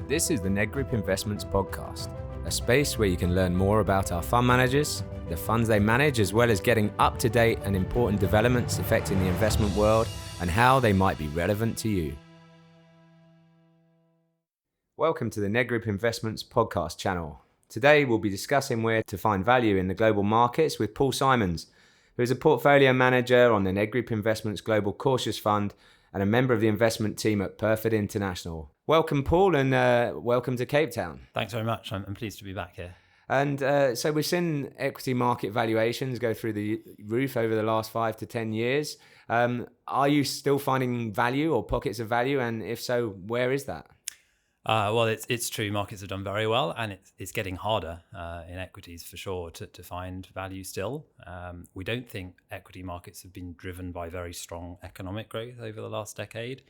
This is the Nedgroup Investments podcast, a space where you can learn more about our fund managers, the funds they manage, as well as getting up-to-date and important developments affecting the investment world and how they might be relevant to you. Welcome to the Nedgroup Investments podcast channel. Today we'll be discussing where to find value in the global markets with Paul Simons, who is a portfolio manager on the Nedgroup Investments Global Cautious Fund and a member of the investment team at Pyrford International. Welcome, Paul, and welcome to Cape Town. Thanks very much. I'm pleased to be back here. And so we've seen equity market valuations go through the roof over the last 5 to 10 years. Are you still finding value or pockets of value? And if so, where is that? Well, it's true. Markets have done very well, and it's getting harder in equities for sure to find value still. We don't think equity markets have been driven by very strong economic growth over the last decade.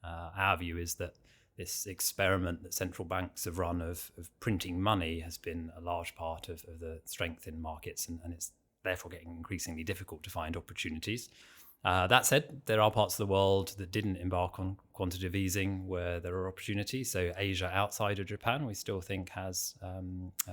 Our view is that this experiment that central banks have run of printing money has been a large part of the strength in markets, and it's therefore getting increasingly difficult to find opportunities. That said, there are parts of the world that didn't embark on quantitative easing where there are opportunities. So Asia outside of Japan, we still think has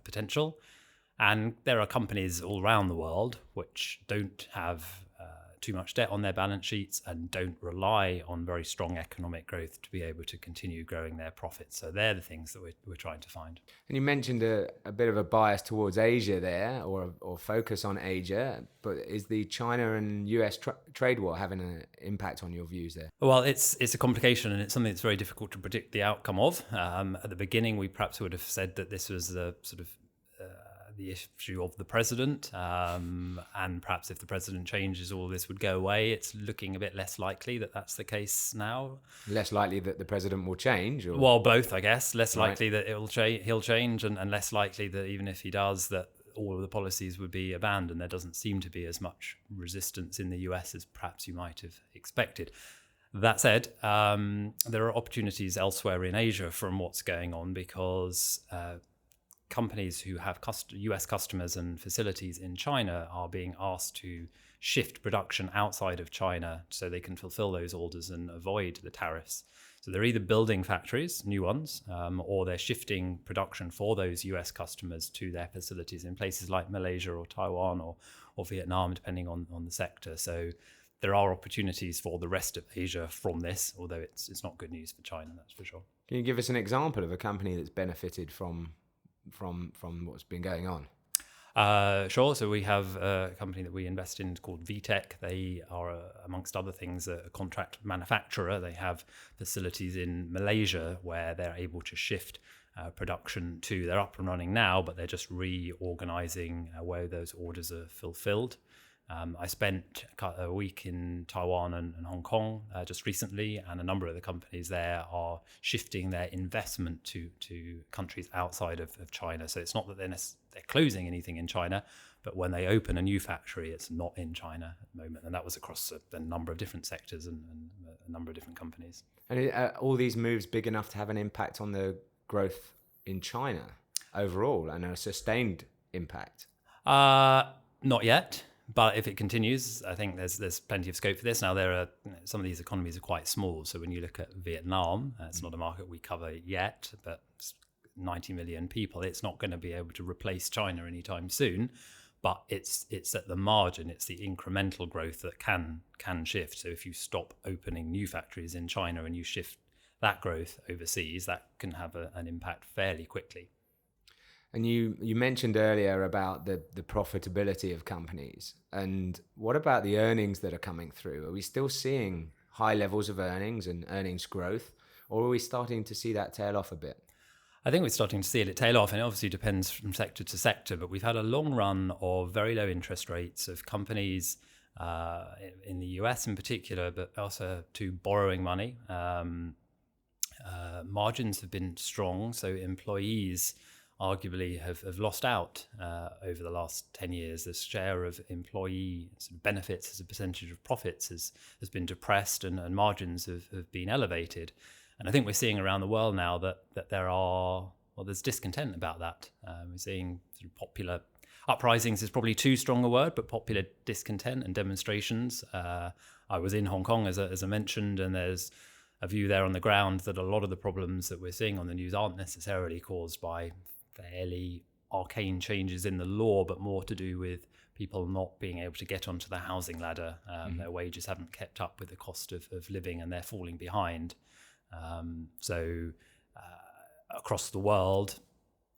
potential. And there are companies all around the world which don't have too much debt on their balance sheets and don't rely on very strong economic growth to be able to continue growing their profits. So they're the things that we're trying to find. And you mentioned a bit of a bias towards Asia there, or focus on Asia, but is the China and US trade war having an impact on your views there? Well, it's a complication, and it's something that's very difficult to predict the outcome of. At the beginning, we perhaps would have said that this was the sort of the issue of the president, and perhaps if the president changes, all this would go away. It's looking a bit less likely that that's the case now. Less likely that the president will change? Or? Well, both, I guess. Less likely that he'll change, and less likely that even if he does, that all of the policies would be abandoned. There doesn't seem to be as much resistance in the US as perhaps you might have expected. That said, there are opportunities elsewhere in Asia from what's going on, because companies who have US customers and facilities in China are being asked to shift production outside of China so they can fulfill those orders and avoid the tariffs. So they're either building factories, new ones, or they're shifting production for those US customers to their facilities in places like Malaysia or Taiwan or Vietnam, depending on the sector. So there are opportunities for the rest of Asia from this, although it's not good news for China, that's for sure. Can you give us an example of a company that's benefited from what's been going on? Sure. So we have a company that we invest in called VTech. They are, amongst other things, a contract manufacturer. They have facilities in Malaysia where they're able to shift production to. They're up and running now, but they're just reorganizing where those orders are fulfilled. I spent a week in Taiwan and Hong Kong just recently, and a number of the companies there are shifting their investment to countries outside of China. So it's not that they're closing anything in China, but when they open a new factory, it's not in China at the moment. And that was across a number of different sectors and a number of different companies. And are all these moves big enough to have an impact on the growth in China overall, and a sustained impact? Not yet. But if it continues, I think there's plenty of scope for this. Now, some of these economies are quite small. So when you look at Vietnam, it's not a market we cover yet, but 90 million people. It's not going to be able to replace China anytime soon. But it's at the margin. It's the incremental growth that can shift. So if you stop opening new factories in China and you shift that growth overseas, that can have an impact fairly quickly. And you mentioned earlier about the profitability of companies. And what about the earnings that are coming through? Are we still seeing high levels of earnings and earnings growth, or are we starting to see that tail off a bit? I think we're starting to see it tail off, and it obviously depends from sector to sector, but we've had a long run of very low interest rates of companies in the US in particular, but also to borrowing money. Margins have been strong, so employees arguably have lost out over the last 10 years. The share of employee sort of benefits as a percentage of profits has been depressed, and margins have been elevated. And I think we're seeing around the world now that there's discontent about that. We're seeing sort of popular uprisings is probably too strong a word, but popular discontent and demonstrations. I was in Hong Kong, as I mentioned, and there's a view there on the ground that a lot of the problems that we're seeing on the news aren't necessarily caused by fairly arcane changes in the law, but more to do with people not being able to get onto the housing ladder. Their wages haven't kept up with the cost of living, and they're falling behind. So across the world,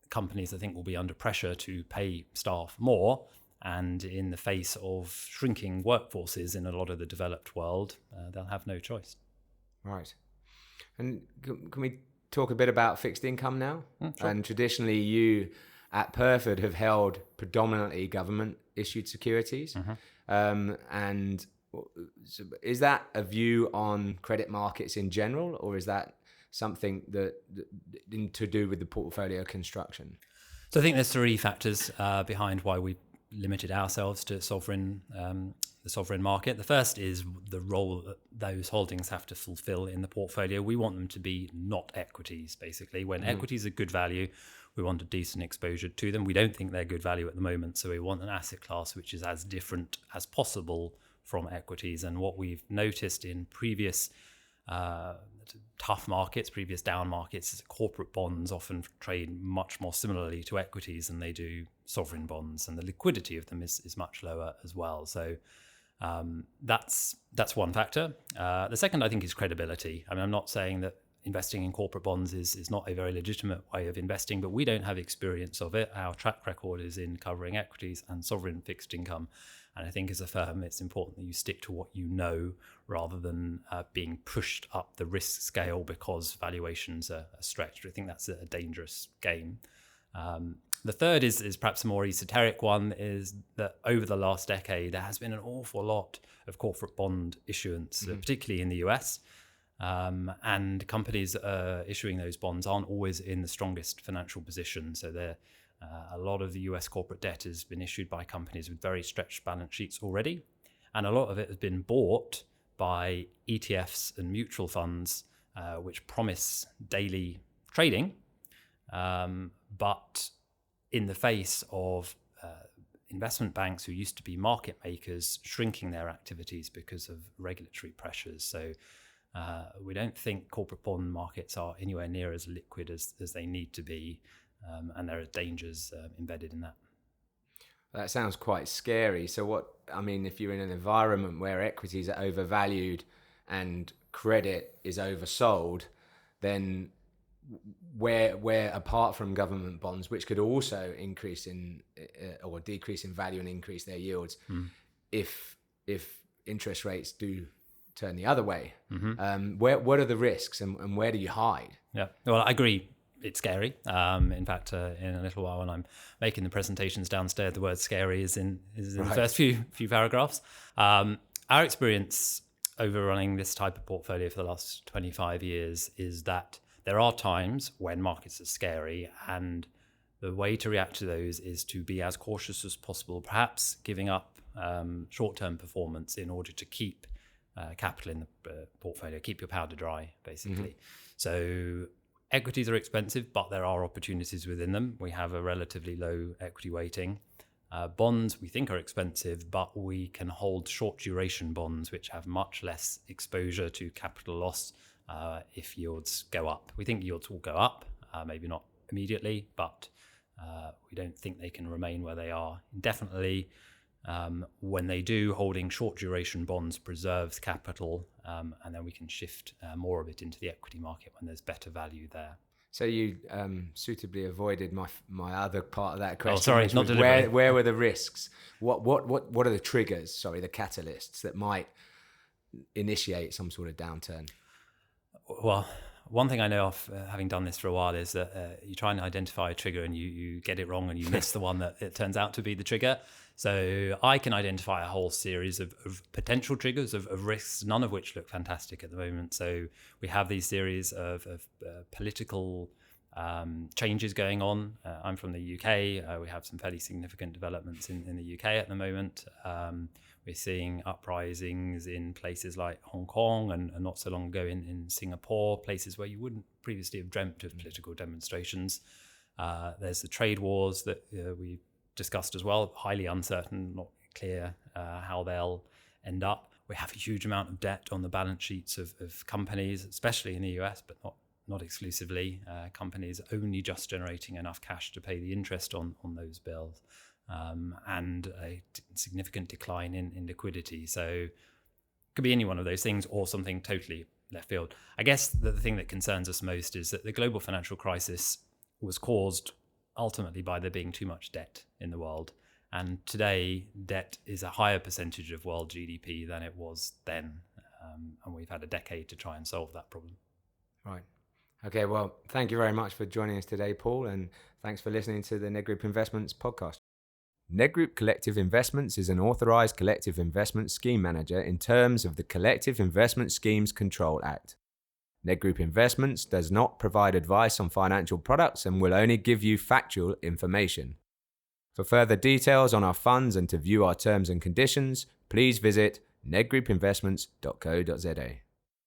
companies, I think, will be under pressure to pay staff more. And in the face of shrinking workforces in a lot of the developed world, they'll have no choice. Right. And can we talk a bit about fixed income now? Sure. And traditionally, you at Pyrford have held predominantly government-issued securities. And is that a view on credit markets in general, or is that something that to do with the portfolio construction? So I think there's three factors behind why we limited ourselves to the sovereign market. The first is the role that those holdings have to fulfill in the portfolio. We want them to be not equities, basically. When equities are good value, we want a decent exposure to them. We don't think they're good value at the moment, so we want an asset class which is as different as possible from equities. And what we've noticed in previous tough markets, previous down markets, is that corporate bonds often trade much more similarly to equities than they do sovereign bonds, and the liquidity of them is much lower as well. So that's one factor. The second, I think, is credibility. I mean, I'm not saying that investing in corporate bonds is not a very legitimate way of investing, but we don't have experience of it. Our track record is in covering equities and sovereign fixed income. And I think as a firm, it's important that you stick to what you know rather than being pushed up the risk scale because valuations are stretched. I think that's a dangerous game. The third is perhaps a more esoteric one, is that over the last decade, there has been an awful lot of corporate bond issuance, particularly in the US. And companies issuing those bonds aren't always in the strongest financial position. So a lot of the US corporate debt has been issued by companies with very stretched balance sheets already. And a lot of it has been bought by ETFs and mutual funds, which promise daily trading. But in the face of investment banks who used to be market makers shrinking their activities because of regulatory pressures. So we don't think corporate bond markets are anywhere near as liquid as they need to be. And there are dangers embedded in that. That sounds quite scary. So if you're in an environment where equities are overvalued and credit is oversold, then where apart from government bonds, which could also increase in or decrease in value and increase their yields, if interest rates do turn the other way, what are the risks and where do you hide? Yeah, well, I agree. It's scary. In fact, in a little while when I'm making the presentations downstairs, the word scary is in the first few paragraphs. Our experience over running this type of portfolio for the last 25 years is that there are times when markets are scary, and the way to react to those is to be as cautious as possible, perhaps giving up short-term performance in order to keep capital in the portfolio, keep your powder dry, basically. So equities are expensive, but there are opportunities within them. We have a relatively low equity weighting. Bonds we think are expensive, but we can hold short duration bonds, which have much less exposure to capital loss if yields go up. We think yields will go up, maybe not immediately, but we don't think they can remain where they are indefinitely. When they do, holding short duration bonds preserves capital, and then we can shift more of it into the equity market when there's better value there. So you suitably avoided my other part of that question. Oh, sorry, not delivery. Where were the risks? What are the triggers? Sorry, the catalysts that might initiate some sort of downturn? Well, one thing I know of having done this for a while is that you try and identify a trigger and you get it wrong and you miss the one that it turns out to be the trigger. So I can identify a whole series of potential triggers of risks, none of which look fantastic at the moment. So we have these series of political changes going on. I'm from the UK. We have some fairly significant developments in the UK at the moment. We're seeing uprisings in places like Hong Kong and not so long ago in Singapore, places where you wouldn't previously have dreamt of political demonstrations. There's the trade wars that we've discussed as well, highly uncertain, not clear how they'll end up. We We have a huge amount of debt on the balance sheets of companies, especially in the US, but not exclusively. Companies only just generating enough cash to pay the interest on those bills, and a significant decline in liquidity. So it could be any one of those things or something totally left field. I guess the thing that concerns us most is that the global financial crisis was caused ultimately by there being too much debt in the world. And today, debt is a higher percentage of world GDP than it was then. And we've had a decade to try and solve that problem. Right. Okay, well, thank you very much for joining us today, Paul, and thanks for listening to the Nedgroup Investments podcast. Nedgroup Collective Investments is an authorised collective investment scheme manager in terms of the Collective Investment Schemes Control Act. Nedgroup Investments does not provide advice on financial products and will only give you factual information. For further details on our funds and to view our terms and conditions, please visit nedgroupinvestments.co.za.